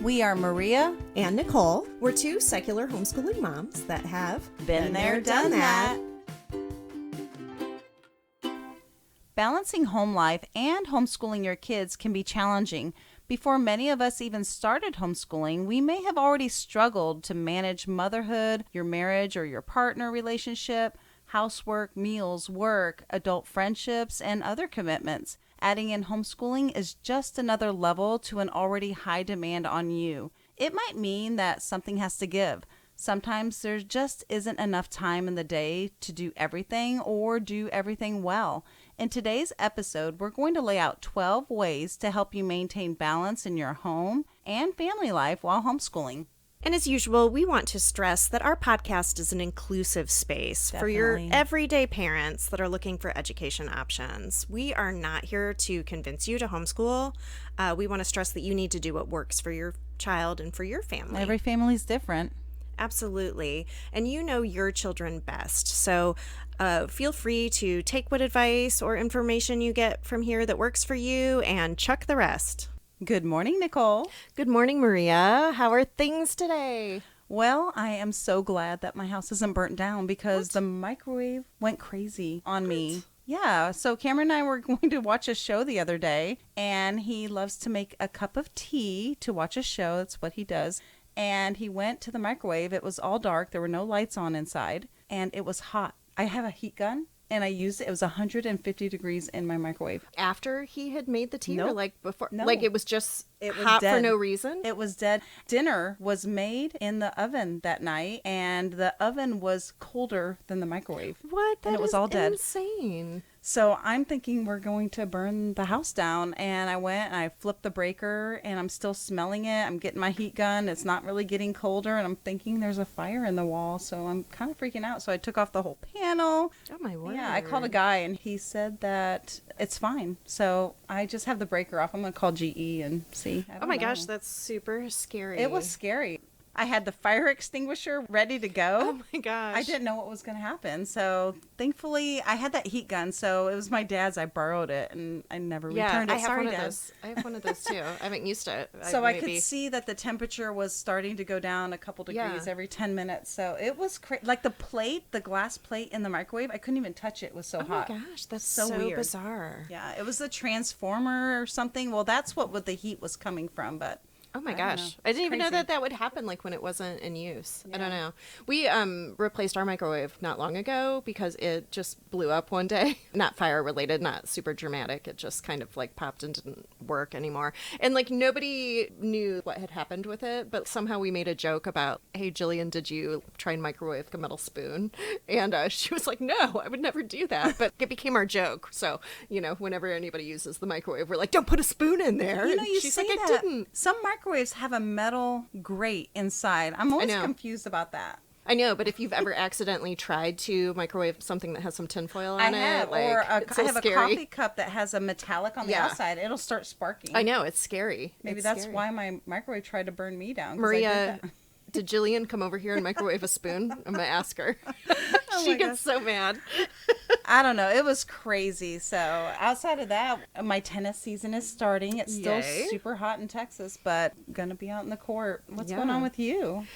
We are Maria and Nicole. We're two secular homeschooling moms that have been there, done that. Balancing home life and homeschooling your kids can be challenging. Before many of us even started homeschooling, we may have already struggled to manage motherhood, your marriage or your partner relationship, housework, meals, work, adult friendships, and other commitments. Adding in homeschooling is just another level to an already high demand on you. It might mean that something has to give. Sometimes there just isn't enough time in the day to do everything or do everything well. In today's episode, we're going to lay out 12 ways to help you maintain balance in your home and family life while homeschooling. And as usual, we want to stress that our podcast is an inclusive space for your everyday parents that are looking for education options. We are not here to convince you to homeschool. We want to stress that you need to do what works for your child and for your family. Every family is different. Absolutely. And you know your children best. So feel free to take what advice or information you get from here that works for you and chuck the rest. Good morning, Nicole. Good morning, Maria. How are things today? Well, I am so glad that my house isn't burnt down because the microwave went crazy on me. Yeah, so Cameron and I were going to watch a show the other day, and he loves to make a cup of tea to watch a show. That's what he does. And he went to the microwave. It was all dark. There were no lights on inside, and it was hot. I have a heat gun. And I used it. It was 150 degrees in my microwave. After he had made the tea? Nope. Or like before? No. Like it was just hot dead. for no reason? It was dead. Dinner was made in the oven that night, and the oven was colder than the microwave. What? That and it was is all dead. Insane. So I'm thinking we're going to burn the house down. And I went and I flipped the breaker, and I'm still smelling it. I'm getting my heat gun. It's not really getting colder. And I'm thinking there's a fire in the wall. So I'm kind of freaking out. So I took off the whole panel. Oh, my word. Yeah, I called a guy, and he said that it's fine. So I just have the breaker off. I'm going to call GE and see. Oh, my gosh. That's super scary. It was scary. I had the fire extinguisher ready to go. Oh, my gosh. I didn't know what was going to happen. So thankfully, I had that heat gun. So it was my dad's. I borrowed it, and I never returned it. Sorry, Dad. I have one of those, too. I haven't used it. So I could see that the temperature was starting to go down a couple degrees every 10 minutes. So it was crazy. Like the glass plate in the microwave, I couldn't even touch it. It was so hot. Oh, my gosh. That's so weird. Bizarre. Yeah, it was the transformer or something. Well, that's what the heat was coming from, but... Oh my gosh. I didn't even know that would happen like when it wasn't in use. Yeah. I don't know. We replaced our microwave not long ago because it just blew up one day. Not fire related, not super dramatic. It just kind of like popped and didn't work anymore. And like nobody knew what had happened with it, but somehow we made a joke about, hey, Jillian, did you try and microwave a metal spoon? And she was like, no, I would never do that. But it became our joke. So, whenever anybody uses the microwave, we're like, don't put a spoon in there. She's like, I didn't. Some microwaves have a metal grate inside. I'm always confused about that. I know, but if you've ever accidentally tried to microwave something that has some tinfoil on it, I have a coffee cup that has a metallic on the outside. It'll start sparking. I know, it's scary. Maybe that's why my microwave tried to burn me down. Maria, did Jillian come over here and microwave a spoon? I'm going to ask her. She gets so mad. I don't know. It was crazy. So outside of that, my tennis season is starting. It's still super hot in Texas, but going to be out in the court. What's going on with you?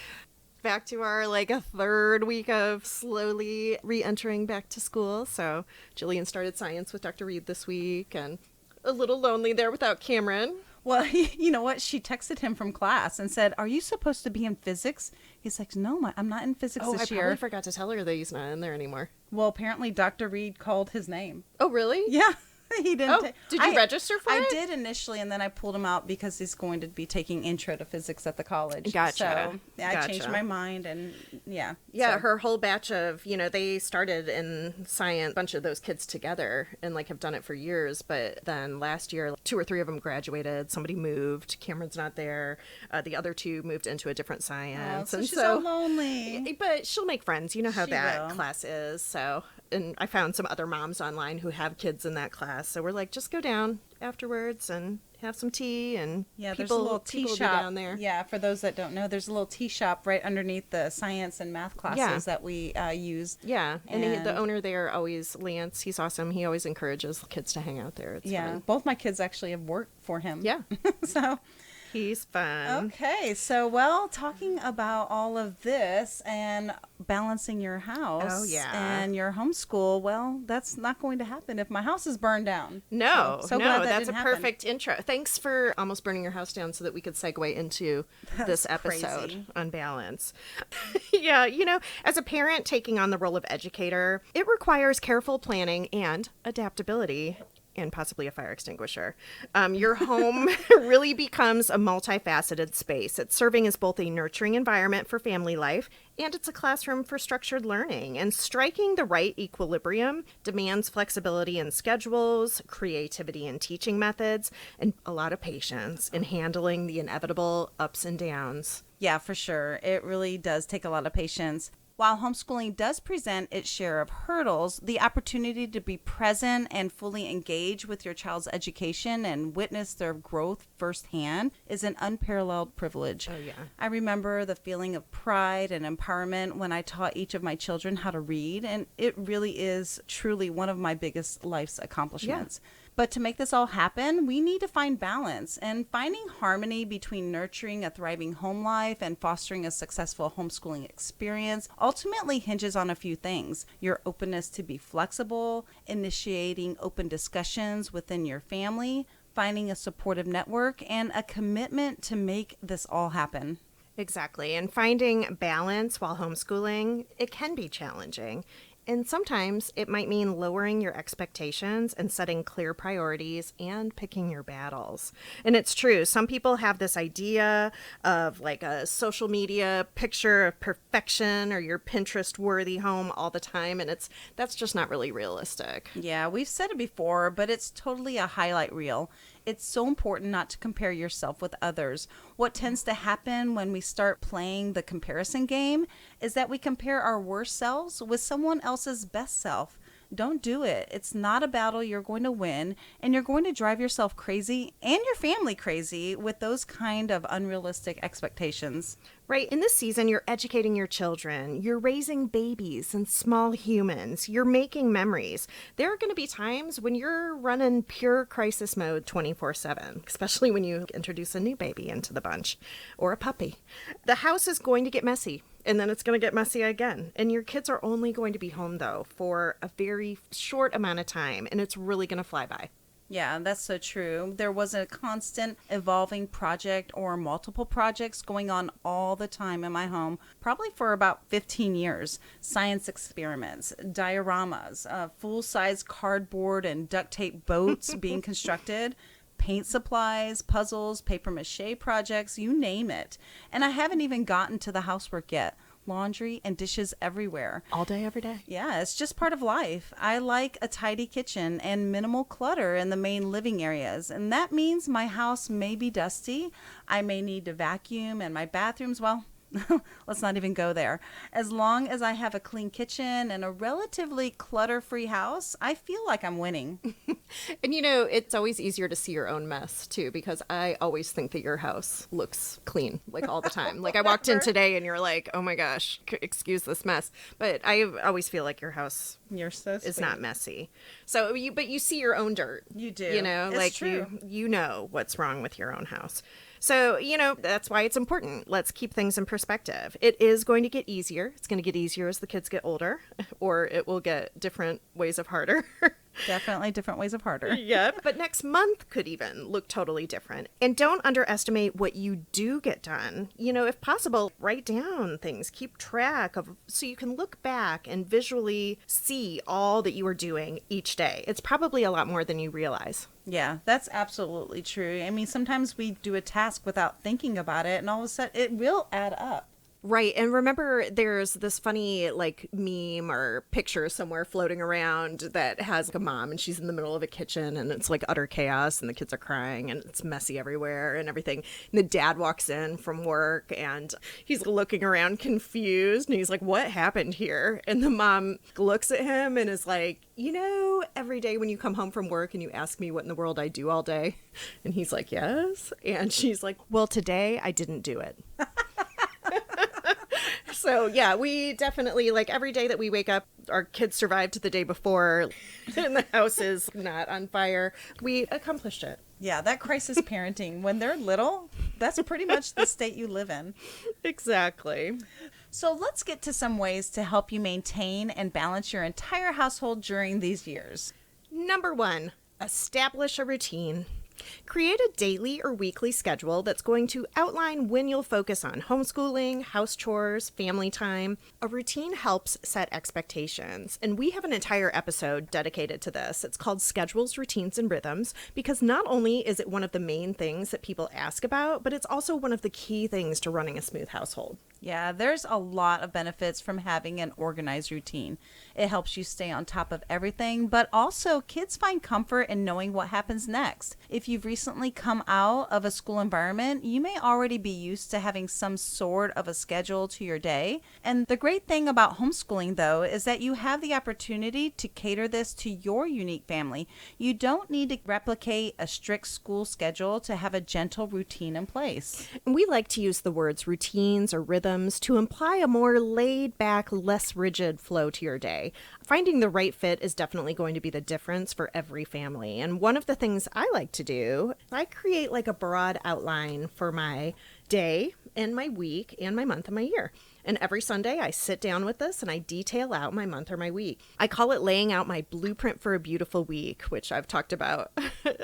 Back to our a third week of slowly re-entering back to school. So Jillian started science with Dr. Reed this week, and a little lonely there without Cameron. Well, you know what? She texted him from class and said, are you supposed to be in physics? He's like, no, I'm not in physics this year. I probably forgot to tell her that he's not in there anymore. Well, apparently Dr. Reed called his name. Oh, really? Yeah. He didn't. Did you register for it? I did initially, and then I pulled him out because he's going to be taking intro to physics at the college. Gotcha. So I changed my mind, and Yeah, her whole batch of, they started in science, a bunch of those kids together, and have done it for years. But then last year, 2 or 3 of them graduated. Somebody moved. Cameron's not there. The other 2 moved into a different science. So she's so lonely. But she'll make friends. You know how that class is. So, and I found some other moms online who have kids in that class. So we're like, just go down afterwards and have some tea, and there's a little tea shop down there. Yeah, for those that don't know, there's a little tea shop right underneath the science and math classes that we used. Yeah, and the owner there always, Lance, he's awesome. He always encourages kids to hang out there. It's fun. Both my kids actually have worked for him. Yeah. So He's fun. Okay, so well, talking about all of this and balancing your house and your homeschool, well, that's not going to happen if my house is burned down. No, so glad that's a happen. perfect intro. Thanks for almost burning your house down so that we could segue into this episode on balance. Yeah, as a parent taking on the role of educator, it requires careful planning and adaptability. And possibly a fire extinguisher. Your home really becomes a multifaceted space. It's serving as both a nurturing environment for family life and it's a classroom for structured learning. And striking the right equilibrium demands flexibility in schedules, creativity in teaching methods, and a lot of patience in handling the inevitable ups and downs. Yeah, for sure. It really does take a lot of patience. While homeschooling does present its share of hurdles, the opportunity to be present and fully engage with your child's education and witness their growth firsthand is an unparalleled privilege. Oh, yeah. I remember the feeling of pride and empowerment when I taught each of my children how to read, and it really is truly one of my biggest life's accomplishments. Yeah. But to make this all happen, we need to find balance, and finding harmony between nurturing a thriving home life and fostering a successful homeschooling experience ultimately hinges on a few things: your openness to be flexible, initiating open discussions within your family, finding a supportive network, and a commitment to make this all happen. Exactly. And finding balance while homeschooling, it can be challenging. And sometimes it might mean lowering your expectations and setting clear priorities and picking your battles. And it's true. Some people have this idea of like a social media picture of perfection or your Pinterest worthy home all the time. And that's just not really realistic. Yeah, we've said it before, but it's totally a highlight reel. It's so important not to compare yourself with others. What tends to happen when we start playing the comparison game is that we compare our worst selves with someone else's best self. Don't do it. It's not a battle you're going to win, and you're going to drive yourself crazy and your family crazy with those kind of unrealistic expectations. Right. In this season, you're educating your children. You're raising babies and small humans. You're making memories. There are going to be times when you're running pure crisis mode 24/7, especially when you introduce a new baby into the bunch or a puppy. The house is going to get messy. And then it's going to get messy again. And your kids are only going to be home, though, for a very short amount of time. And it's really going to fly by. Yeah, that's so true. There was a constant evolving project or multiple projects going on all the time in my home, probably for about 15 years. Science experiments, dioramas, full-size cardboard and duct tape boats being constructed, paint supplies, puzzles, papier-mâché projects, you name it. And I haven't even gotten to the housework yet. Laundry and dishes everywhere. All day, every day. Yeah, it's just part of life. I like a tidy kitchen and minimal clutter in the main living areas. And that means my house may be dusty. I may need to vacuum, and my bathrooms, well, let's not even go there. As long as I have a clean kitchen and a relatively clutter-free house, I feel like I'm winning. And it's always easier to see your own mess too, because I always think that your house looks clean, like all the time. Like I walked in today and you're like, oh my gosh, excuse this mess. But I always feel like your house is not messy. So but you see your own dirt. You do. It's like true. You know what's wrong with your own house. So, that's why it's important. Let's keep things in perspective. It is going to get easier. It's going to get easier as the kids get older, or it will get different ways of harder. Definitely different ways of harder. Yep. But next month could even look totally different. And don't underestimate what you do get done. If possible, write down things, keep track of, so you can look back and visually see all that you are doing each day. It's probably a lot more than you realize. Yeah, that's absolutely true. I mean, sometimes we do a task without thinking about it, and all of a sudden it will add up. Right. And remember, there's this funny meme or picture somewhere floating around that has a mom and she's in the middle of a kitchen and it's like utter chaos and the kids are crying and it's messy everywhere and everything. And the dad walks in from work and he's looking around confused and he's like, what happened here? And the mom looks at him and is like, every day when you come home from work and you ask me what in the world I do all day. And he's like, yes. And she's like, well, today I didn't do it. So, yeah, we definitely, every day that we wake up, our kids survived the day before and the house is not on fire. We accomplished it. Yeah, that crisis parenting, when they're little, That's pretty much the state you live in. Exactly. So let's get to some ways to help you maintain and balance your entire household during these years. Number 1, establish a routine. Create a daily or weekly schedule that's going to outline when you'll focus on homeschooling, house chores, family time. A routine helps set expectations, and we have an entire episode dedicated to this. It's called Schedules, Routines, and Rhythms, because not only is it one of the main things that people ask about, but it's also one of the key things to running a smooth household. Yeah, there's a lot of benefits from having an organized routine. It helps you stay on top of everything, but also kids find comfort in knowing what happens next. If you've recently come out of a school environment, you may already be used to having some sort of a schedule to your day. And the great thing about homeschooling, though, is that you have the opportunity to cater this to your unique family. You don't need to replicate a strict school schedule to have a gentle routine in place. And we like to use the words routines or rhythms to imply a more laid back, less rigid flow to your day. Finding the right fit is definitely going to be the difference for every family. And one of the things I like to do, I create like a broad outline for my day and my week and my month and my year. And every Sunday I sit down with this and I detail out my month or my week. I call it laying out my blueprint for a beautiful week, which I've talked about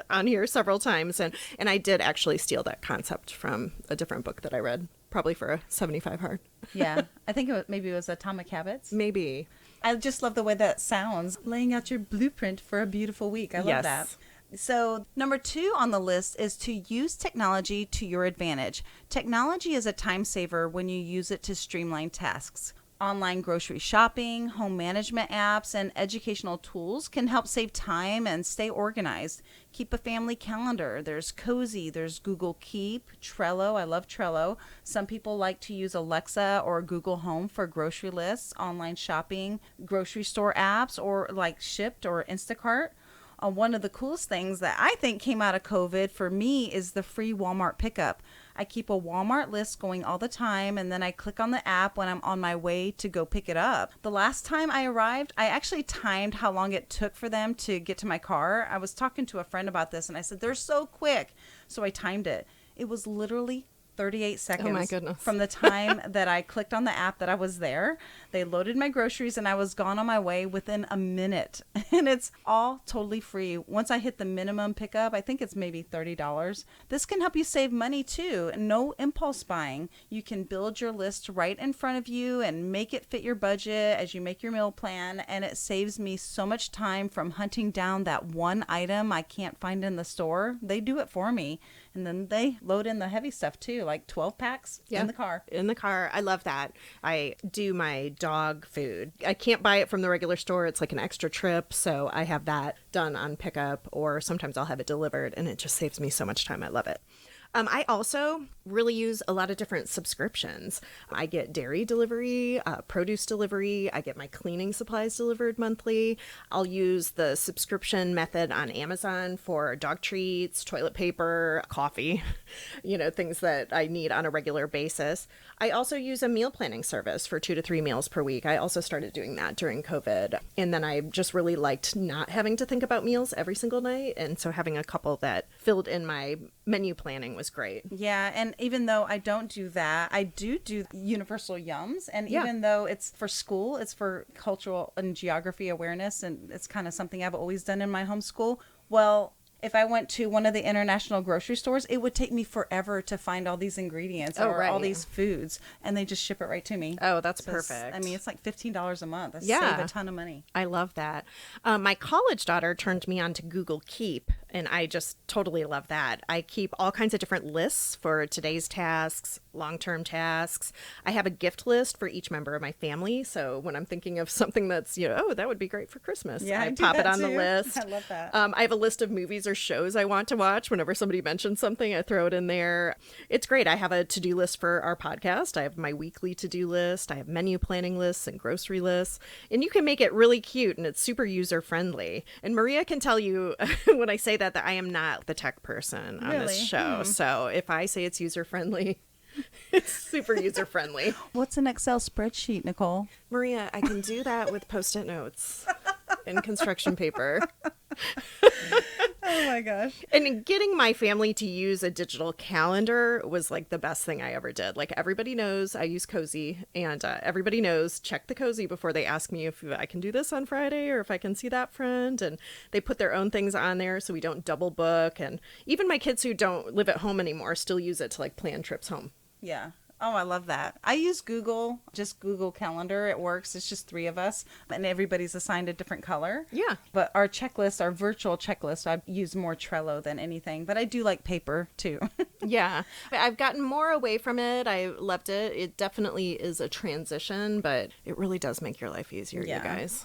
on here several times. And I did actually steal that concept from a different book that I read, probably for a 75 hard. Yeah, I think maybe it was Atomic Habits. Maybe. I just love the way that sounds. Laying out your blueprint for a beautiful week. I love that. So number 2 on the list is to use technology to your advantage. Technology is a time saver when you use it to streamline tasks. Online grocery shopping, home management apps, and educational tools can help save time and stay organized. Keep a family calendar. There's Cozy, there's Google Keep, Trello. I love Trello. Some people like to use Alexa or Google Home for grocery lists, online shopping, grocery store apps, or like Shipt or Instacart. One of the coolest things that I think came out of COVID for me is the free Walmart pickup. I keep a Walmart list going all the time, and then I click on the app when I'm on my way to go pick it up. The last time I arrived, I actually timed how long it took for them to get to my car. I was talking to a friend about this, and I said, they're so quick. So I timed it. It was literally 38 seconds. Oh my goodness. From the time that I clicked on the app that I was there. They loaded my groceries and I was gone on my way within a minute. And it's all totally free. Once I hit the minimum pickup, I think it's maybe $30. This can help you save money too. No impulse buying. You can build your list right in front of you and make it fit your budget as you make your meal plan. And it saves me so much time from hunting down that one item I can't find in the store. They do it for me. And then they load in the heavy stuff too, like 12 packs in the car. In the car. I love that. I do my dog food. I can't buy it from the regular store. It's like an extra trip. So I have that done on pickup, or sometimes I'll have it delivered, and it just saves me so much time. I love it. I also really use a lot of different subscriptions. I get dairy delivery, produce delivery. I get my cleaning supplies delivered monthly. I'll use the subscription method on Amazon for dog treats, toilet paper, coffee, things that I need on a regular basis. I also use a meal planning service for 2 to 3 meals per week. I also started doing that during COVID. And then I just really liked not having to think about meals every single night. And so having a couple that filled in my menu planning was great. Yeah, and even though I don't do that, I do universal yums. And even though it's for school, it's for cultural and geography awareness, and it's kind of something I've always done in my homeschool. Well, if I went to one of the international grocery stores, it would take me forever to find all these ingredients all these foods, and they just ship it right to me. Oh, that's perfect. I mean, it's like $15 a month. I save a ton of money. I love that. My college daughter turned me on to Google Keep, and I just totally love that. I keep all kinds of different lists for today's tasks, long-term tasks. I have a gift list for each member of my family. So when I'm thinking of something that's, that would be great for Christmas, I pop it on the list. I love that. I have a list of movies or shows I want to watch. Whenever somebody mentions something, I throw it in there. It's great. I have a to-do list for our podcast. I have my weekly to-do list. I have menu planning lists and grocery lists. And you can make it really cute, and it's super user-friendly. And Maria can tell you when I say that I am not the tech person on this show. So if I say it's user-friendly, it's super user-friendly. What's an Excel spreadsheet, Nicole? Maria, I can do that with Post-it notes and construction paper. Oh my gosh. And getting my family to use a digital calendar was like the best thing I ever did. Like everybody knows I use Cozy, and everybody knows check the Cozy before they ask me if I can do this on Friday or if I can see that friend. And they put their own things on there so we don't double book. And even my kids who don't live at home anymore still use it to like plan trips home. Yeah. Oh, I love that. I use Google, just Google Calendar. It works. It's just 3 of us, and everybody's assigned a different color. Yeah. But our checklist, our virtual checklist, I use more Trello than anything, but I do like paper too. Yeah. I've gotten more away from it. I loved it. It definitely is a transition, but it really does make your life easier, you guys.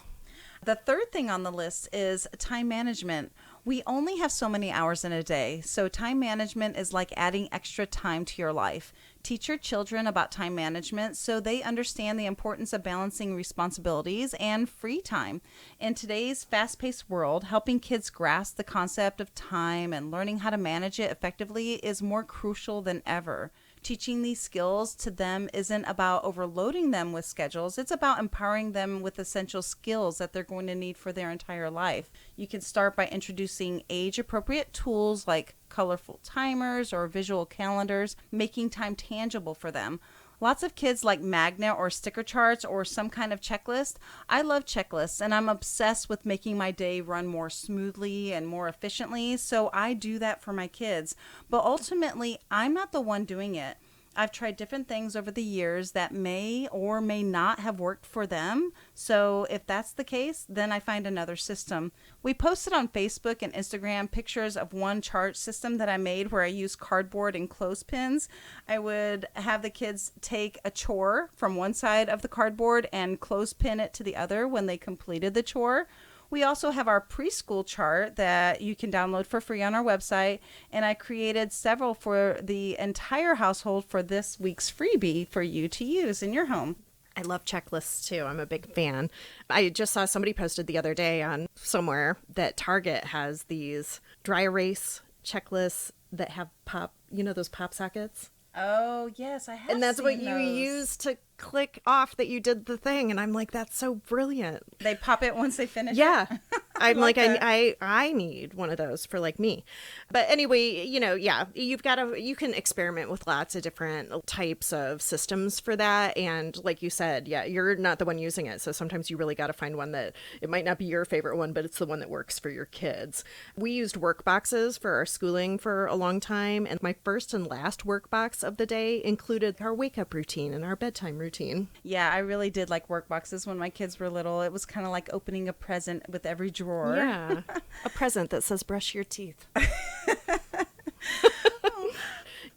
The third thing on the list is time management. We only have so many hours in a day, so time management is like adding extra time to your life. Teach your children about time management so they understand the importance of balancing responsibilities and free time. In today's fast-paced world, helping kids grasp the concept of time and learning how to manage it effectively is more crucial than ever. Teaching these skills to them isn't about overloading them with schedules. It's about empowering them with essential skills that they're going to need for their entire life. You can start by introducing age-appropriate tools like colorful timers or visual calendars, making time tangible for them. Lots of kids like magnet or sticker charts or some kind of checklist. I love checklists, and I'm obsessed with making my day run more smoothly and more efficiently, so I do that for my kids. But ultimately, I'm not the one doing it. I've tried different things over the years that may or may not have worked for them. So if that's the case, then I find another system. We posted on Facebook and Instagram pictures of one chart system that I made where I used cardboard and clothespins. I would have the kids take a chore from one side of the cardboard and clothespin it to the other when they completed the chore. We also have our preschool chart that you can download for free on our website, and I created several for the entire household for this week's freebie for you to use in your home. I love checklists too. I'm a big fan. I just saw somebody posted the other day on somewhere that Target has these dry erase checklists that have pop, those pop sockets. Oh, yes, I have. And that's seen what you those. use to click off that you did the thing. And I'm like, that's so brilliant. They pop it once they finish Yeah. it? I'm like, that. I need one of those for like me. But anyway, yeah, you can experiment with lots of different types of systems for that. And like you said, yeah, you're not the one using it. So sometimes you really got to find one that it might not be your favorite one, but it's the one that works for your kids. We used work boxes for our schooling for a long time. And my first and last work box of the day included our wake up routine and our bedtime routine. Yeah, I really did like work boxes when my kids were little. It was kind of like opening a present with every drawer. Yeah, a present that says brush your teeth.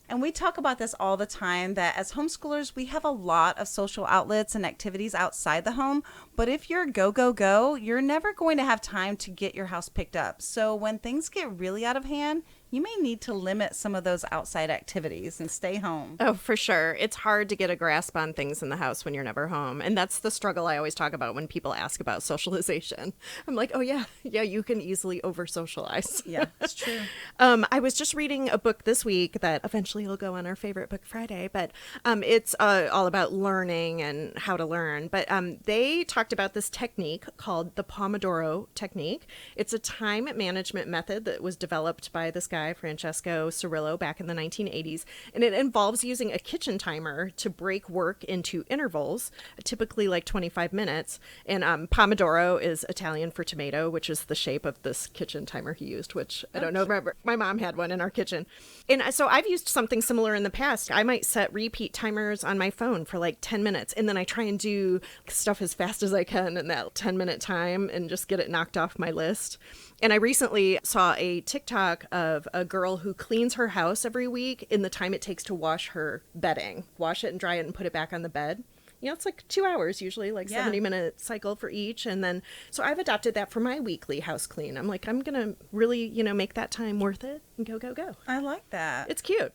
And we talk about this all the time, that as homeschoolers, we have a lot of social outlets and activities outside the home. But if you're go, go, go, you're never going to have time to get your house picked up. So when things get really out of hand, you may need to limit some of those outside activities and stay home. Oh, for sure. It's hard to get a grasp on things in the house when you're never home. And that's the struggle I always talk about when people ask about socialization. I'm like, oh, yeah, you can easily over-socialize. Yeah, it's true. I was just reading a book this week that eventually will go on our favorite book Friday, but it's all about learning and how to learn. But they talked about this technique called the Pomodoro technique. It's a time management method that was developed by this guy, Francesco Cirillo, back in the 1980s, and it involves using a kitchen timer to break work into intervals, typically like 25 minutes. And Pomodoro is Italian for tomato, which is the shape of this kitchen timer he used, which I don't know. Remember, my mom had one in our kitchen. And so I've used something similar in the past. I might set repeat timers on my phone for like 10 minutes, and then I try and do stuff as fast as I can in that 10-minute time and just get it knocked off my list. And I recently saw a TikTok of a girl who cleans her house every week in the time it takes to wash her bedding. Wash it and dry it and put it back on the bed. It's like 2 hours usually, like 70-minute cycle for each. And then, so I've adopted that for my weekly house clean. I'm like, I'm going to really, make that time worth it and go, go, go. I like that. It's cute.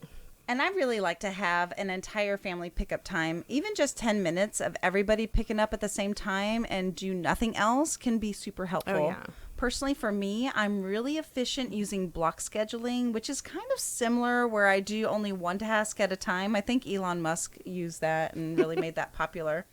And I really like to have an entire family pickup time. Even just 10 minutes of everybody picking up at the same time and do nothing else can be super helpful. Oh, yeah. Personally, for me, I'm really efficient using block scheduling, which is kind of similar where I do only one task at a time. I think Elon Musk used that and really made that popular.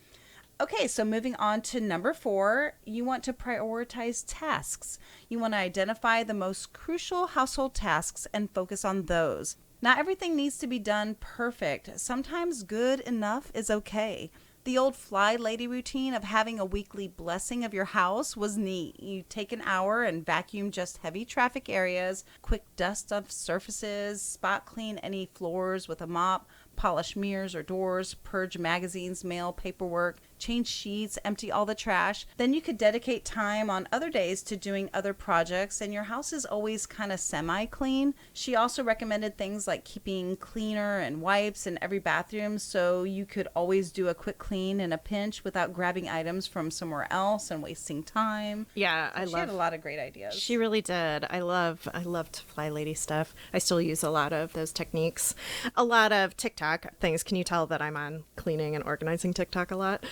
Okay, so moving on to number 4, you want to prioritize tasks. You want to identify the most crucial household tasks and focus on those. Not everything needs to be done perfect. Sometimes good enough is okay. The old fly lady routine of having a weekly blessing of your house was neat. You take an hour and vacuum just heavy traffic areas, quick dust off surfaces, spot clean any floors with a mop, polish mirrors or doors, purge magazines, mail, paperwork, change sheets, empty all the trash. Then you could dedicate time on other days to doing other projects, and your house is always kind of semi-clean. She also recommended things like keeping cleaner and wipes in every bathroom so you could always do a quick clean in a pinch without grabbing items from somewhere else and wasting time. Yeah, She had a lot of great ideas. She really did. I loved Fly Lady stuff. I still use a lot of those techniques. A lot of TikTok things. Can you tell that I'm on cleaning and organizing TikTok a lot?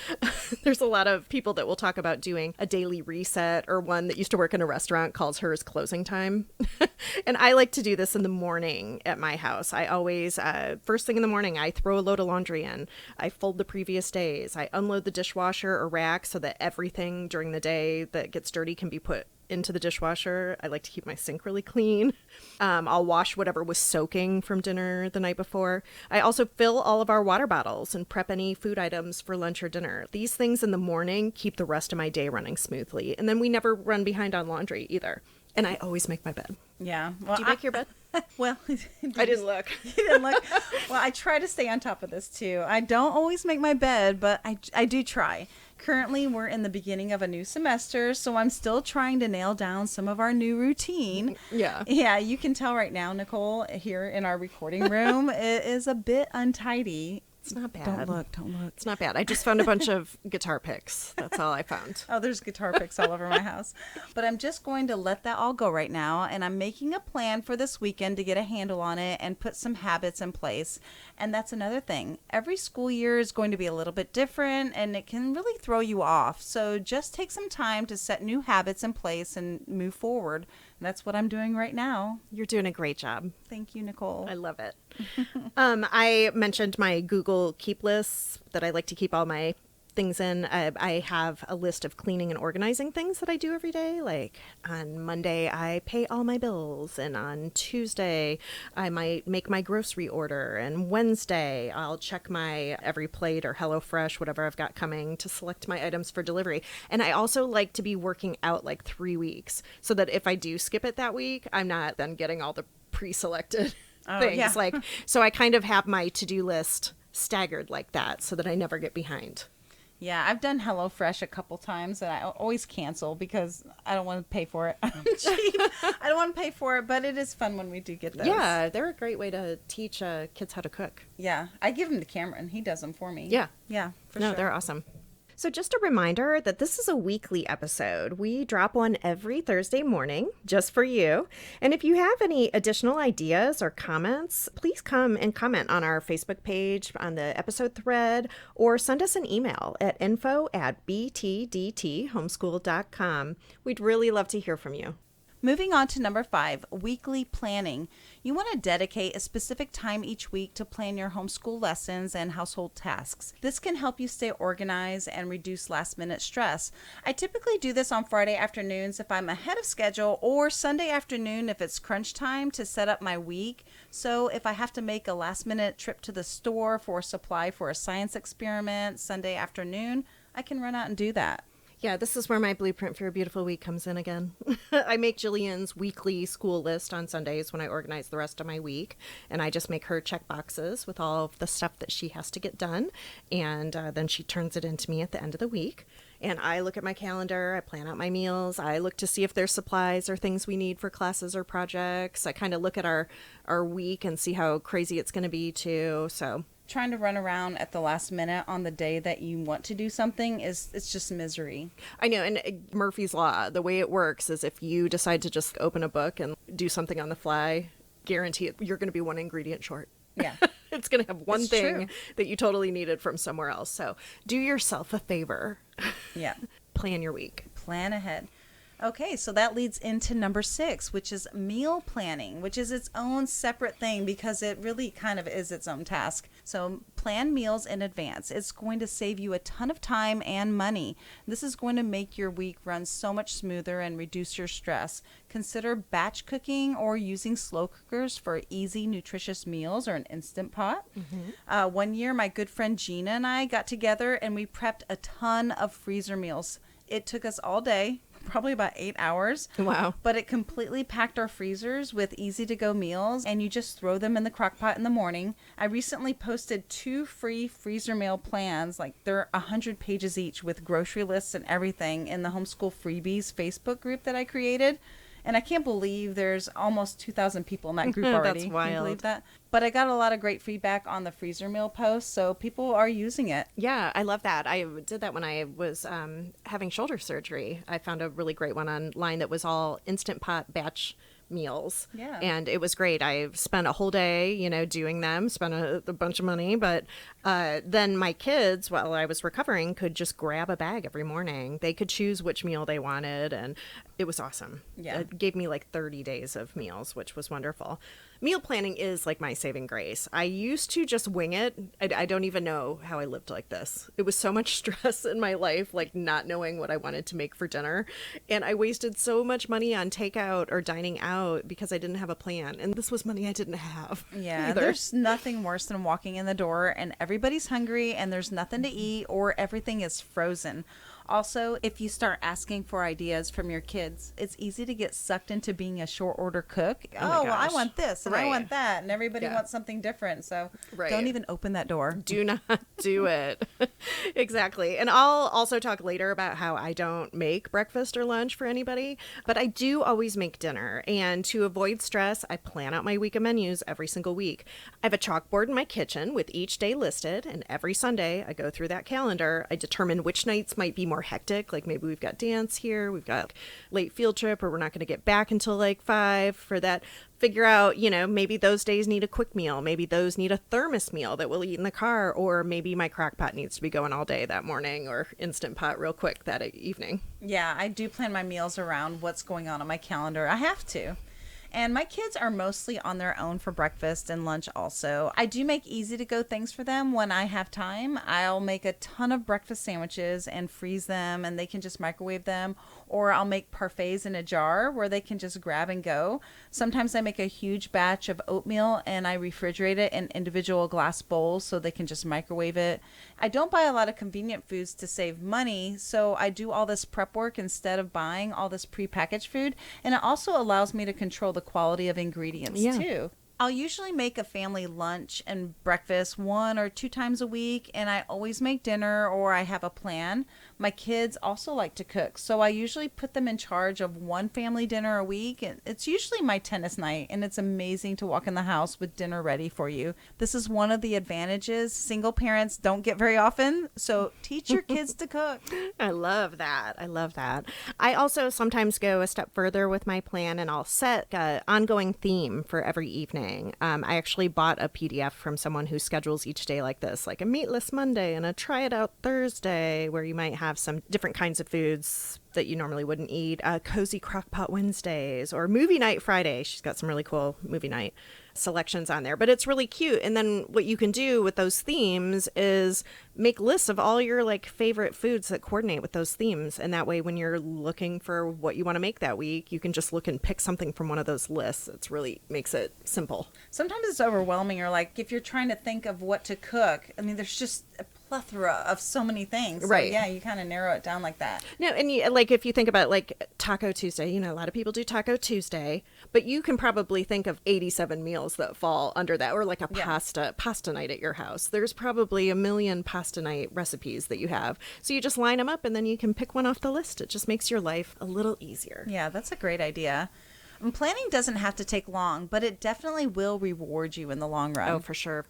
There's a lot of people that will talk about doing a daily reset, or one that used to work in a restaurant calls hers closing time. And I like to do this in the morning at my house. I always, first thing in the morning, I throw a load of laundry in. I fold the previous days. I unload the dishwasher or rack so that everything during the day that gets dirty can be put into the dishwasher. I like to keep my sink really clean. I'll wash whatever was soaking from dinner the night before. I also fill all of our water bottles and prep any food items for lunch or dinner. These things in the morning keep the rest of my day running smoothly. And then we never run behind on laundry either. And I always make my bed. Yeah. Well, do you make your bed? Well, I didn't look. You didn't look. Well, I try to stay on top of this too. I don't always make my bed, but I do try. Currently, we're in the beginning of a new semester, so I'm still trying to nail down some of our new routine. Yeah. Yeah, you can tell right now, Nicole, here in our recording room, it is a bit untidy. It's not bad. Don't look. It's not bad. I just found a bunch of guitar picks. That's all I found. Oh, there's guitar picks all over my house. But I'm just going to let that all go right now. And I'm making a plan for this weekend to get a handle on it and put some habits in place. And that's another thing. Every school year is going to be a little bit different, and it can really throw you off. So just take some time to set new habits in place and move forward. And that's what I'm doing right now. You're doing a great job. Thank you, Nicole. I love it. I mentioned my Google Keep lists that I like to keep all my things in. I have a list of cleaning and organizing things that I do every day. Like on Monday, I pay all my bills. And on Tuesday, I might make my grocery order. And Wednesday, I'll check my Every Plate or HelloFresh, whatever I've got coming, to select my items for delivery. And I also like to be working out like 3 weeks so that if I do skip it that week, I'm not then getting all the pre-selected things. Yeah. So I kind of have my to-do list staggered like that so that I never get behind. Yeah, I've done HelloFresh a couple times, and I always cancel because I don't want to pay for it. I'm cheap. I don't want to pay for it, but it is fun when we do get those. Yeah, they're a great way to teach kids how to cook. Yeah, I give them to Cameron. He does them for me. Yeah. Yeah, for No, sure. they're awesome. So just a reminder that this is a weekly episode. We drop one every Thursday morning just for you. And if you have any additional ideas or comments, please come and comment on our Facebook page, on the episode thread, or send us an email at info@btdthomeschool.com. We'd really love to hear from you. Moving on to number 5, weekly planning. You want to dedicate a specific time each week to plan your homeschool lessons and household tasks. This can help you stay organized and reduce last-minute stress. I typically do this on Friday afternoons if I'm ahead of schedule, or Sunday afternoon if it's crunch time to set up my week. So if I have to make a last-minute trip to the store for a supply for a science experiment Sunday afternoon, I can run out and do that. Yeah, this is where my blueprint for a beautiful week comes in again. I make Jillian's weekly school list on Sundays when I organize the rest of my week. And I just make her check boxes with all of the stuff that she has to get done. And then she turns it into me at the end of the week. And I look at my calendar, I plan out my meals, I look to see if there's supplies or things we need for classes or projects. I kind of look at our week and see how crazy it's going to be too. So trying to run around at the last minute on the day that you want to do something it's just misery. I know, and Murphy's Law, the way it works is if you decide to just open a book and do something on the fly, guarantee it, you're going to be one ingredient short. Yeah. It's going to have one It's thing true. that you totally needed from somewhere else. So do yourself a favor. Yeah. Plan your week. Plan ahead. Okay, so that leads into number 6, which is meal planning, which is its own separate thing because it really kind of is its own task. So plan meals in advance. It's going to save you a ton of time and money. This is going to make your week run so much smoother and reduce your stress. Consider batch cooking or using slow cookers for easy, nutritious meals or an Instant Pot. One year, my good friend Gina and I got together and we prepped a ton of freezer meals. It took us all day, probably about 8 hours. Wow. But it completely packed our freezers with easy to go meals, and you just throw them in the crock pot in the morning. I recently posted 2 free freezer meal plans, like they're 100 pages each with grocery lists and everything, in the Homeschool Freebies Facebook group that I created. And I can't believe there's almost 2,000 people in that group already. That's wild. Can you believe that? But I got a lot of great feedback on the freezer meal posts, so people are using it. Yeah, I love that. I did that when I was having shoulder surgery. I found a really great one online that was all Instant Pot batch meals. Yeah. And it was great. I spent a whole day, doing them, spent a bunch of money, but then my kids, while I was recovering, could just grab a bag every morning. They could choose which meal they wanted, and it was awesome. Yeah. It gave me like 30 days of meals, which was wonderful. Meal planning is like my saving grace. I used to just wing it. I don't even know how I lived like this. It was so much stress in my life, like not knowing what I wanted to make for dinner. And I wasted so much money on takeout or dining out because I didn't have a plan. And this was money I didn't have. Yeah, either. there's nothing worse than walking in the door and everybody's hungry and there's nothing to eat or everything is frozen. Also, if you start asking for ideas from your kids, it's easy to get sucked into being a short order cook. Oh my Well, I gosh. want this and I Right. want that, and everybody Yeah. wants something different. So Right. don't even open that door. Do not do it. Exactly. And I'll also talk later about how I don't make breakfast or lunch for anybody, but I do always make dinner. And to avoid stress, I plan out my week of menus every single week. I have a chalkboard in my kitchen with each day listed, and every Sunday I go through that calendar. I determine which nights might be more hectic, like maybe we've got dance here, we've got late field trip, or we're not going to get back until like 5 for that. Figure out, maybe those days need a quick meal. Maybe those need a thermos meal that we'll eat in the car. Or maybe my crock pot needs to be going all day that morning, or Instant Pot real quick that evening. Yeah, I do plan my meals around what's going on my calendar. I have to. And my kids are mostly on their own for breakfast and lunch also. I do make easy to go things for them when I have time. I'll make a ton of breakfast sandwiches and freeze them and they can just microwave them. Or I'll make parfaits in a jar where they can just grab and go. Sometimes I make a huge batch of oatmeal and I refrigerate it in individual glass bowls so they can just microwave it. I don't buy a lot of convenient foods to save money, so I do all this prep work instead of buying all this prepackaged food. And it also allows me to control the quality of ingredients too. I'll usually make a family lunch and breakfast 1 or 2 times a week, and I always make dinner or I have a plan. My kids also like to cook, so I usually put them in charge of one family dinner a week. And it's usually my tennis night, and it's amazing to walk in the house with dinner ready for you. This is one of the advantages single parents don't get very often, so teach your kids to cook. I love that. I love that. I also sometimes go a step further with my plan, and I'll set an ongoing theme for every evening. I actually bought a PDF from someone who schedules each day like this, like a meatless Monday and a try it out Thursday, where you might have some different kinds of foods that you normally wouldn't eat, cozy crockpot Wednesdays, or movie night Friday. She's got some really cool movie night selections on there, but it's really cute. And then what you can do with those themes is make lists of all your like favorite foods that coordinate with those themes. And that way, when you're looking for what you want to make that week, you can just look and pick something from one of those lists. It's really makes it simple. Sometimes it's overwhelming, or like if you're trying to think of what to cook, I mean, there's just a plethora of so many things. So, Right. yeah, you kind of narrow it down like that. No, and like if you think about like Taco Tuesday, a lot of people do Taco Tuesday, but you can probably think of 87 meals that fall under that, or like a Yeah. pasta night at your house. There's probably a million pasta night recipes that you have. So you just line them up and then you can pick one off the list. It just makes your life a little easier. Yeah, that's a great idea. And planning doesn't have to take long, but it definitely will reward you in the long run. Oh, for sure.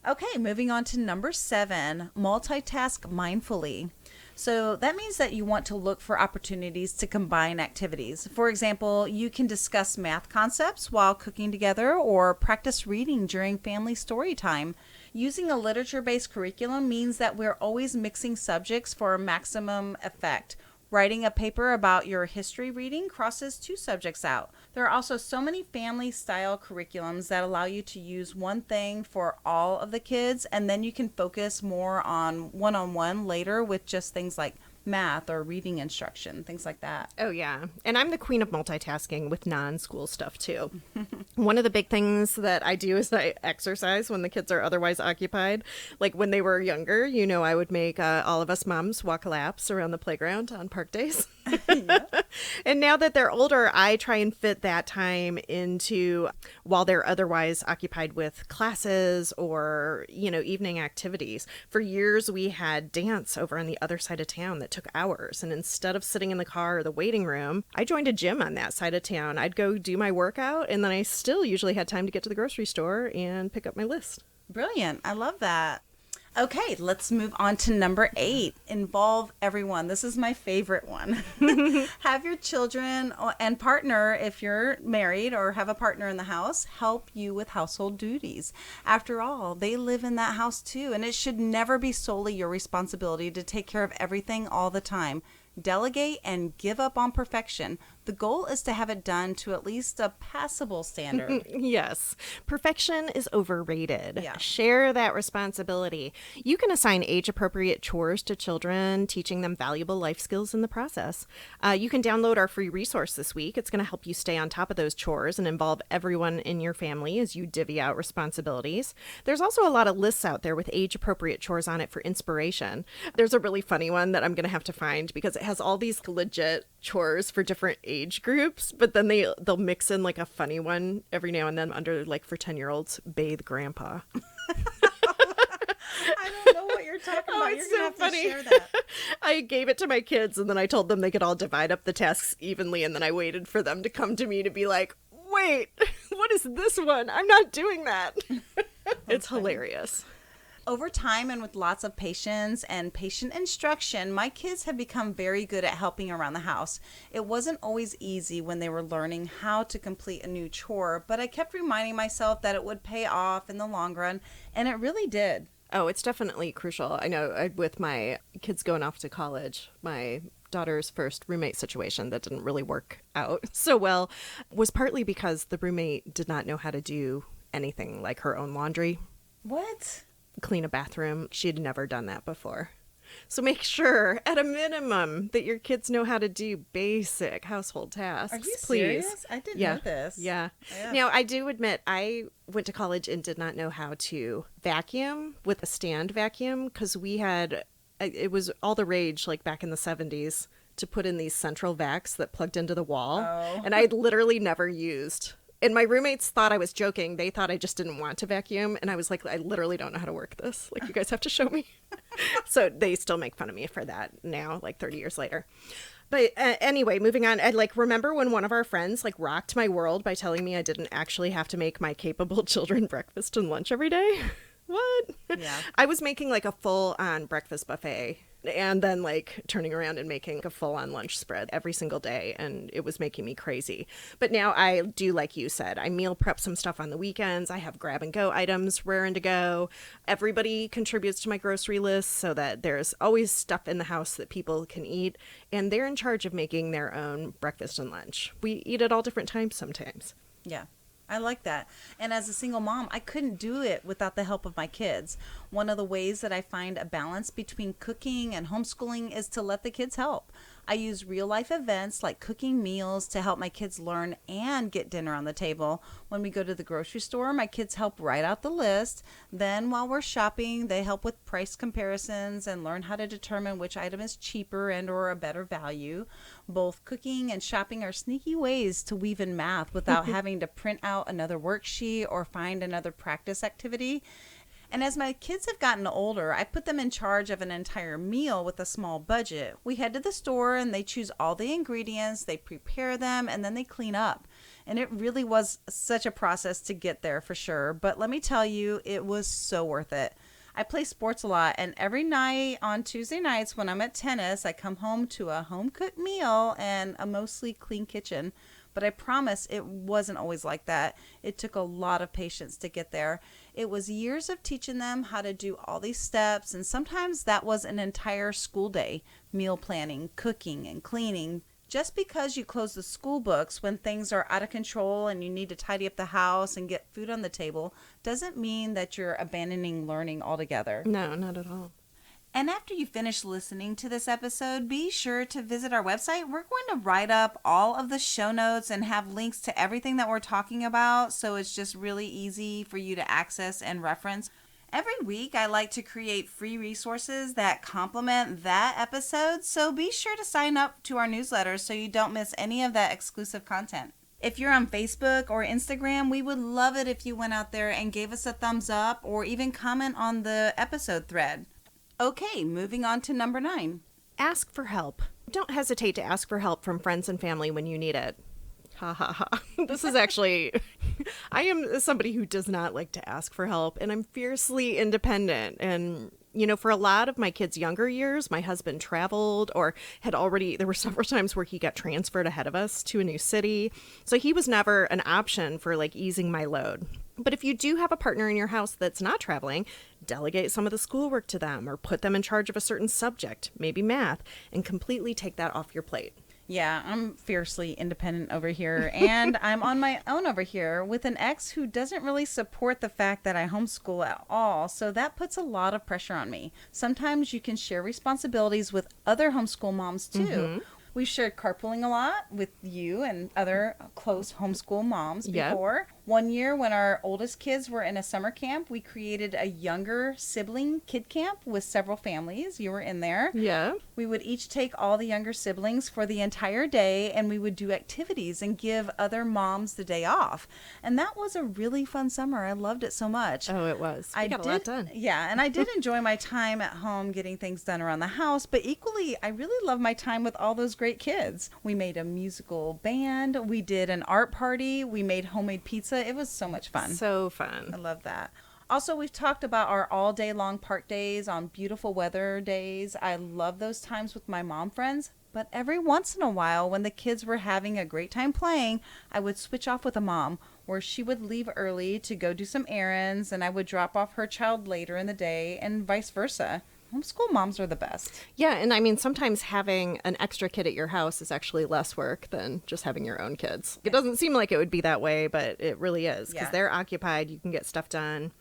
Okay, moving on to number 7, multitask mindfully. So that means that you want to look for opportunities to combine activities. For example, you can discuss math concepts while cooking together or practice reading during family story time. Using a literature-based curriculum means that we're always mixing subjects for maximum effect. Writing a paper about your history reading crosses two subjects out. There are also so many family style curriculums that allow you to use one thing for all of the kids, and then you can focus more on one-on-one later with just things like math or reading instruction, things like that. Oh, yeah. And I'm the queen of multitasking with non-school stuff, too. One of the big things that I do is I exercise when the kids are otherwise occupied. Like when they were younger, I would make all of us moms walk laps around the playground on park days. And now that they're older, I try and fit that time into while they're otherwise occupied with classes or, evening activities. For years, we had dance over on the other side of town that took hours. And instead of sitting in the car or the waiting room, I joined a gym on that side of town. I'd go do my workout, and then I still usually had time to get to the grocery store and pick up my list. Brilliant. I love that. Okay, let's move on to number 8. Involve everyone. This is my favorite one. Have your children and partner, if you're married or have a partner in the house, help you with household duties. After all, they live in that house too, and it should never be solely your responsibility to take care of everything all the time. Delegate and give up on perfection. The goal is to have it done to at least a passable standard. Yes. Perfection is overrated. Yeah. Share that responsibility. You can assign age-appropriate chores to children, teaching them valuable life skills in the process. You can download our free resource this week. It's going to help you stay on top of those chores and involve everyone in your family as you divvy out responsibilities. There's also a lot of lists out there with age-appropriate chores on it for inspiration. There's a really funny one that I'm going to have to find because it has all these legit chores for different age groups, but then they'll mix in like a funny one every now and then under like for 10-year-olds, bathe grandpa. I don't know what you're talking about. You're It's going to so have funny. to share that. I gave it to my kids and then I told them they could all divide up the tasks evenly, and then I waited for them to come to me to be like, wait, what is this one? I'm not doing that. It's hilarious. Over time and with lots of patience and patient instruction, my kids have become very good at helping around the house. It wasn't always easy when they were learning how to complete a new chore, but I kept reminding myself that it would pay off in the long run, and it really did. Oh, it's definitely crucial. I know with my kids going off to college, my daughter's first roommate situation that didn't really work out so well was partly because the roommate did not know how to do anything like her own laundry. What? Clean a bathroom. She had never done that before. So make sure, at a minimum, that your kids know how to do basic household tasks. Are you please. serious? I didn't know this. Yeah. Yeah. Now, I do admit, I went to college and did not know how to vacuum with a stand vacuum because it was all the rage like back in the 70s to put in these central vacs that plugged into the wall. Oh. And I literally never used. And my roommates thought I was joking. They thought I just didn't want to vacuum. And I was like, I literally don't know how to work this. Like, you guys have to show me. So they still make fun of me for that now, like 30 years later. But anyway, moving on. I remember when one of our friends rocked my world by telling me I didn't actually have to make my capable children breakfast and lunch every day. What? Yeah. I was making a full-on breakfast buffet and then turning around and making a full-on lunch spread every single day, and it was making me crazy. But now I do, like you said, I meal prep some stuff on the weekends. I have grab-and-go items raring to go. Everybody contributes to my grocery list so that there's always stuff in the house that people can eat, and they're in charge of making their own breakfast and lunch. We eat at all different times sometimes. Yeah. I like that. And as a single mom, I couldn't do it without the help of my kids. One of the ways that I find a balance between cooking and homeschooling is to let the kids help. I use real life events like cooking meals to help my kids learn and get dinner on the table. When we go to the grocery store, my kids help write out the list. Then while we're shopping, they help with price comparisons and learn how to determine which item is cheaper and or a better value. Both cooking and shopping are sneaky ways to weave in math without having to print out another worksheet or find another practice activity. And as my kids have gotten older, I put them in charge of an entire meal with a small budget. We head to the store and they choose all the ingredients, they prepare them, and then they clean up. And it really was such a process to get there for sure. But let me tell you, it was so worth it. I play sports a lot, and every night on Tuesday nights when I'm at tennis, I come home to a home-cooked meal and a mostly clean kitchen. But I promise it wasn't always like that. It took a lot of patience to get there. It was years of teaching them how to do all these steps, and sometimes that was an entire school day, meal planning, cooking, and cleaning. Just because you close the school books when things are out of control and you need to tidy up the house and get food on the table doesn't mean that you're abandoning learning altogether. No, not at all. And after you finish listening to this episode, be sure to visit our website. We're going to write up all of the show notes and have links to everything that we're talking about, so it's just really easy for you to access and reference. Every week, I like to create free resources that complement that episode, so be sure to sign up to our newsletter so you don't miss any of that exclusive content. If you're on Facebook or Instagram, we would love it if you went out there and gave us a thumbs up or even comment on the episode thread. Okay, moving on to number 9. Ask for help. Don't hesitate to ask for help from friends and family when you need it. Ha ha ha. This is actually, I am somebody who does not like to ask for help, and I'm fiercely independent. And, you know, for a lot of my kids' younger years, my husband traveled or there were several times where he got transferred ahead of us to a new city. So he was never an option for like easing my load. But if you do have a partner in your house that's not traveling, delegate some of the schoolwork to them or put them in charge of a certain subject, maybe math, and completely take that off your plate. Yeah, I'm fiercely independent over here, and I'm on my own over here with an ex who doesn't really support the fact that I homeschool at all, so that puts a lot of pressure on me. Sometimes you can share responsibilities with other homeschool moms too. Mm-hmm. We've shared carpooling a lot with you and other close homeschool moms before. Yep. One year when our oldest kids were in a summer camp, we created a younger sibling kid camp with several families. You were in there. Yeah. We would each take all the younger siblings for the entire day, and we would do activities and give other moms the day off. And that was a really fun summer. I loved it so much. Oh, it was. We got a lot done. Yeah, and I did enjoy my time at home getting things done around the house, but equally, I really loved my time with all those great kids. We made a musical band. We did an art party. We made homemade pizza. It was so much fun. So fun. I love that. Also, we've talked about our all day long park days on beautiful weather days. I love those times with my mom friends, but every once in a while when the kids were having a great time playing, I would switch off with a mom where she would leave early to go do some errands and I would drop off her child later in the day and vice versa. Homeschool moms are the best. Yeah, and I mean, sometimes having an extra kid at your house is actually less work than just having your own kids. It doesn't seem like it would be that way, but it really is because they're occupied. You can get stuff done.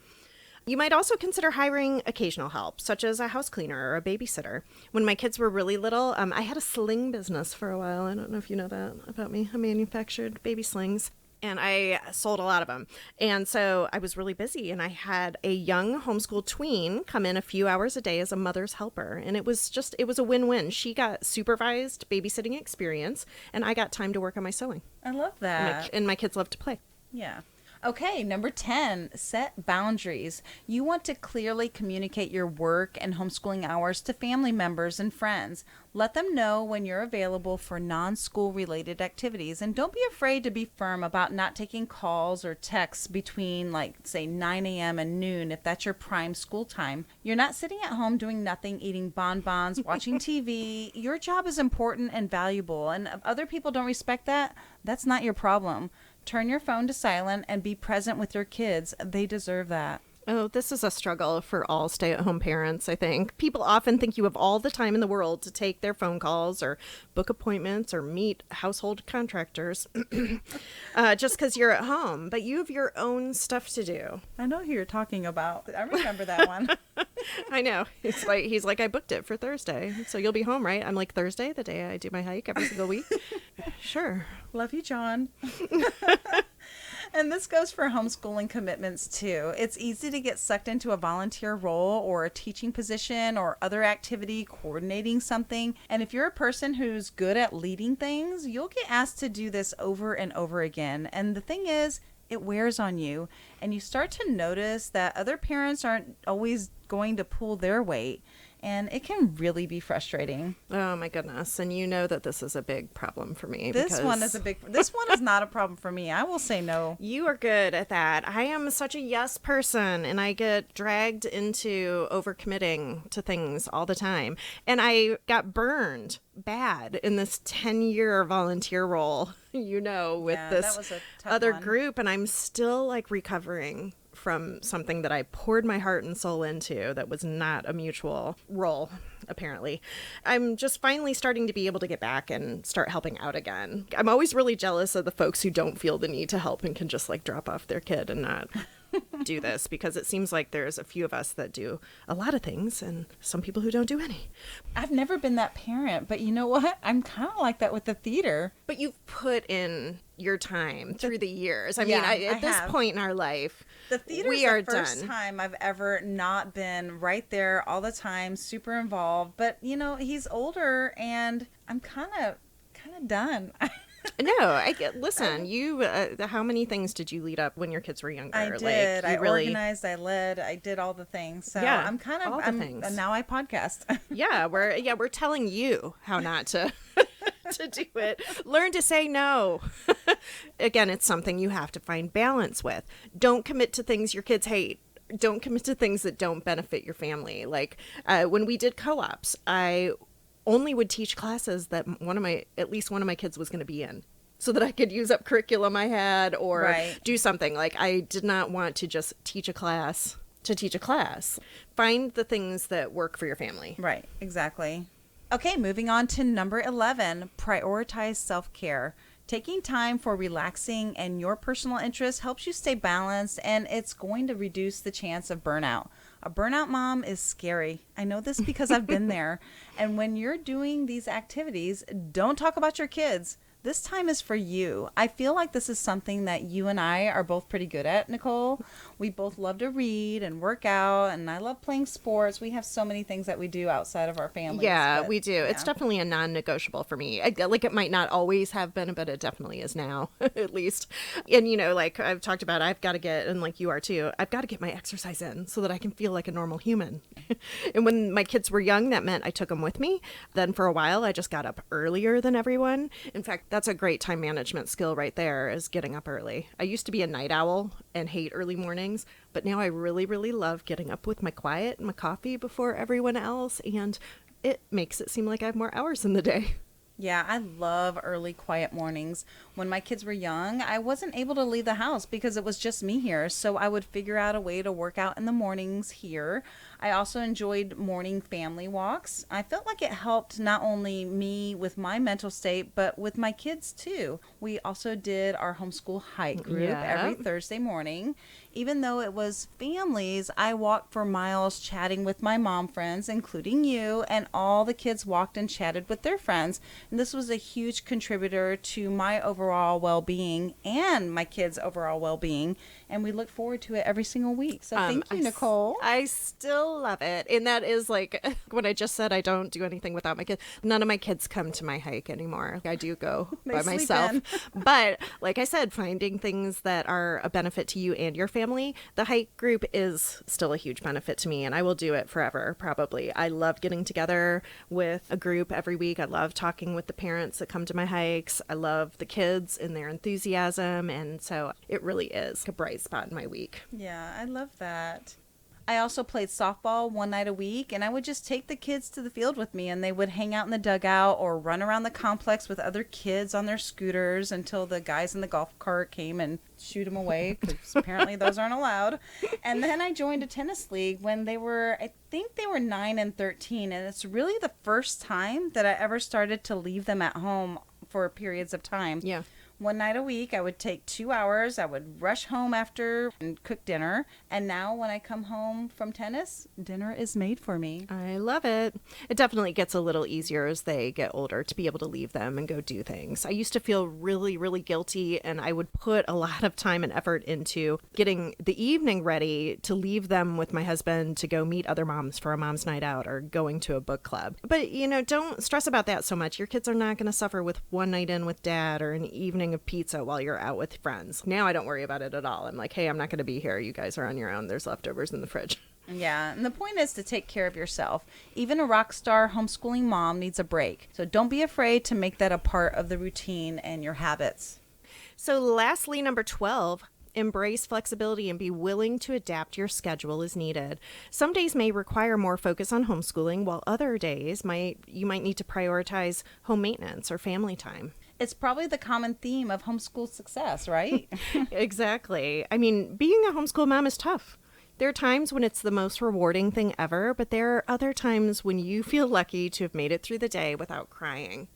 You might also consider hiring occasional help, such as a house cleaner or a babysitter. When my kids were really little, I had a sling business for a while. I don't know if you know that about me. I manufactured baby slings. And I sold a lot of them. And so I was really busy, and I had a young homeschool tween come in a few hours a day as a mother's helper. And it was a win-win. She got supervised babysitting experience, and I got time to work on my sewing. I love that. And my kids love to play. Yeah. Okay, number 10, set boundaries. You want to clearly communicate your work and homeschooling hours to family members and friends. Let them know when you're available for non-school related activities, and don't be afraid to be firm about not taking calls or texts between, like, say 9 a.m. and noon if that's your prime school time. You're not sitting at home doing nothing, eating bonbons, watching TV. Your job is important and valuable, and if other people don't respect that, that's not your problem. Turn your phone to silent and be present with your kids. They deserve that. Oh, this is a struggle for all stay-at-home parents, I think. People often think you have all the time in the world to take their phone calls or book appointments or meet household contractors just because you're at home. But you have your own stuff to do. I know who you're talking about. I remember that one. I know. He's like, I booked it for Thursday, so you'll be home, right? I'm like, Thursday, the day I do my hike every single week? Sure. Love you, John. And this goes for homeschooling commitments too. It's easy to get sucked into a volunteer role or a teaching position or other activity, coordinating something. And if you're a person who's good at leading things, you'll get asked to do this over and over again. And the thing is, it wears on you, and you start to notice that other parents aren't always going to pull their weight. and it can really be frustrating. Oh my goodness. And you know that this is a big problem for me. This one is not a problem for me. I will say no. You are good at that. I am such a yes person, and I get dragged into overcommitting to things all the time. And I got burned bad in this 10-year volunteer role, with this other group. And I'm still like recovering from something that I poured my heart and soul into that was not a mutual role, apparently. I'm just finally starting to be able to get back and start helping out again. I'm always really jealous of the folks who don't feel the need to help and can just like drop off their kid and not do this, because it seems like there's a few of us that do a lot of things and some people who don't do any. I've never been that parent, but you know what? I'm kind of like that with the theater. But you've put in your time through the years. I mean, at this point in our life, the theater is the first time I've ever not been right there all the time, super involved. But he's older, and I'm kind of done. No, listen, you, how many things did you lead up when your kids were younger? I did. I organized, I led, I did all the things. So yeah, I'm kind of, and now I podcast. We're telling you how not to to do it. Learn to say no. Again, it's something you have to find balance with. Don't commit to things your kids hate. Don't commit to things that don't benefit your family. Like when we did co-ops, I only would teach classes that at least one of my kids was going to be in, so that I could use up curriculum I had or do something. Like, I did not want to just teach a class to teach a class. Find the things that work for your family. Right, exactly. Okay, moving on to number 11, prioritize self-care. Taking time for relaxing and your personal interests helps you stay balanced, and it's going to reduce the chance of burnout. A burnout mom is scary. I know this because I've been there. And when you're doing these activities, don't talk about your kids. This time is for you. I feel like this is something that you and I are both pretty good at, Nicole. We both love to read and work out, and I love playing sports. We have so many things that we do outside of our family. Yeah, we do. Yeah. It's definitely a non-negotiable for me. Like, it might not always have been, but it definitely is now, at least. And, like I've talked about, I've got to get, and like you are too, I've got to get my exercise in so that I can feel like a normal human. And when my kids were young, that meant I took them with me. Then for a while, I just got up earlier than everyone. In fact, that's a great time management skill right there, is getting up early. I used to be a night owl and hate early mornings, but now I really, really love getting up with my quiet and my coffee before everyone else, and it makes it seem like I have more hours in the day. Yeah, I love early, quiet mornings. When my kids were young, I wasn't able to leave the house because it was just me here, so I would figure out a way to work out in the mornings here. I also enjoyed morning family walks. I felt like it helped not only me with my mental state, but with my kids too. We also did our homeschool hike group every Thursday morning. Even though it was families, I walked for miles chatting with my mom friends, including you, and all the kids walked and chatted with their friends. And this was a huge contributor to my overall well-being and my kids' overall well-being. And we look forward to it every single week. So thank you, Nicole. I still love it. And that is like when I just said I don't do anything without my kids. None of my kids come to my hike anymore. I do go by myself. But like I said, finding things that are a benefit to you and your family. The hike group is still a huge benefit to me, and I will do it forever, probably. I love getting together with a group every week. I love talking with the parents that come to my hikes. I love the kids and their enthusiasm, and so it really is a bright spot in my week. Yeah, I love that. I also played softball one night a week, and I would just take the kids to the field with me, and they would hang out in the dugout or run around the complex with other kids on their scooters until the guys in the golf cart came and shoot them away, because apparently those aren't allowed. And then I joined a tennis league when I think they were 9 and 13, and it's really the first time that I ever started to leave them at home for periods of time. Yeah. One night a week, I would take 2 hours. I would rush home after and cook dinner. And now when I come home from tennis, dinner is made for me. I love it. It definitely gets a little easier as they get older to be able to leave them and go do things. I used to feel really, really guilty, and I would put a lot of time and effort into getting the evening ready to leave them with my husband to go meet other moms for a mom's night out or going to a book club. But, don't stress about that so much. Your kids are not going to suffer with one night in with dad or an evening of pizza while you're out with friends. Now I don't worry about it at all. I'm like, hey, I'm not going to be here. You guys are on your own. There's leftovers in the fridge. Yeah, and the point is to take care of yourself. Even a rock star homeschooling mom needs a break. So don't be afraid to make that a part of the routine and your habits. So lastly, number 12, embrace flexibility and be willing to adapt your schedule as needed. Some days may require more focus on homeschooling, while other days you might need to prioritize home maintenance or family time. It's probably the common theme of homeschool success, right? Exactly. I mean, being a homeschool mom is tough. There are times when it's the most rewarding thing ever, but there are other times when you feel lucky to have made it through the day without crying.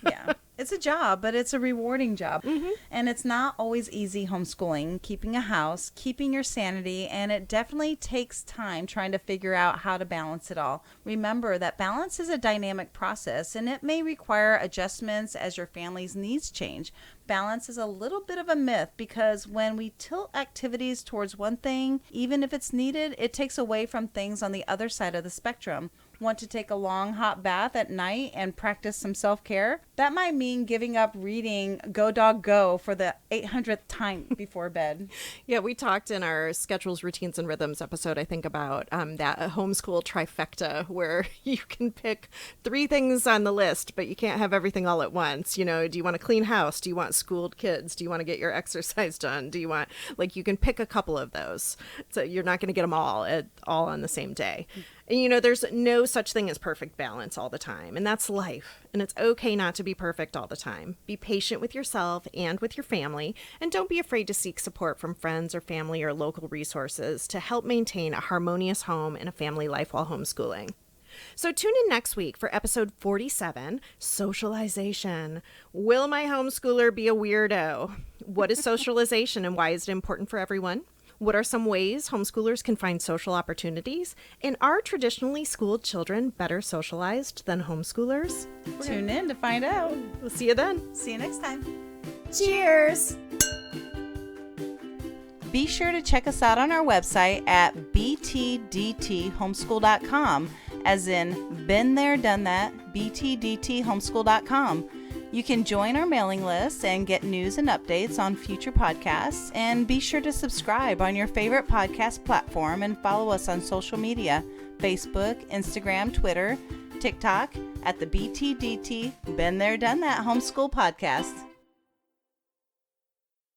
Yeah. It's a job, but it's a rewarding job. And it's not always easy homeschooling, keeping a house, keeping your sanity, and it definitely takes time trying to figure out how to balance it all. Remember that balance is a dynamic process and it may require adjustments as your family's needs change. Balance is a little bit of a myth because when we tilt activities towards one thing, even if it's needed, it takes away from things on the other side of the spectrum. Want to take a long hot bath at night and practice some self-care? That might mean giving up reading Go Dog Go for the 800th time before bed. Yeah, we talked in our Schedules, Routines, and Rhythms episode, I think, about that homeschool trifecta where you can pick 3 things on the list, but you can't have everything all at once. You know, do you want a clean house? Do you want schooled kids? Do you want to get your exercise done? Do you want, like, you can pick a couple of those. So you're not going to get them all on the same day. And, you know, there's no such thing as perfect balance all the time, and that's life. And it's okay not to be perfect all the time. Be patient with yourself and with your family, and don't be afraid to seek support from friends or family or local resources to help maintain a harmonious home and a family life while homeschooling. So tune in next week for episode 47, Socialization. Will my homeschooler be a weirdo? What is socialization and why is it important for everyone? What are some ways homeschoolers can find social opportunities? And are traditionally schooled children better socialized than homeschoolers? Tune in to find out. We'll see you then. See you next time. Cheers! Be sure to check us out on our website at btdthomeschool.com, as in been there, done that, btdthomeschool.com. You can join our mailing list and get news and updates on future podcasts, and be sure to subscribe on your favorite podcast platform and follow us on social media, Facebook, Instagram, Twitter, TikTok at the BTDT Been There Done That Homeschool Podcast.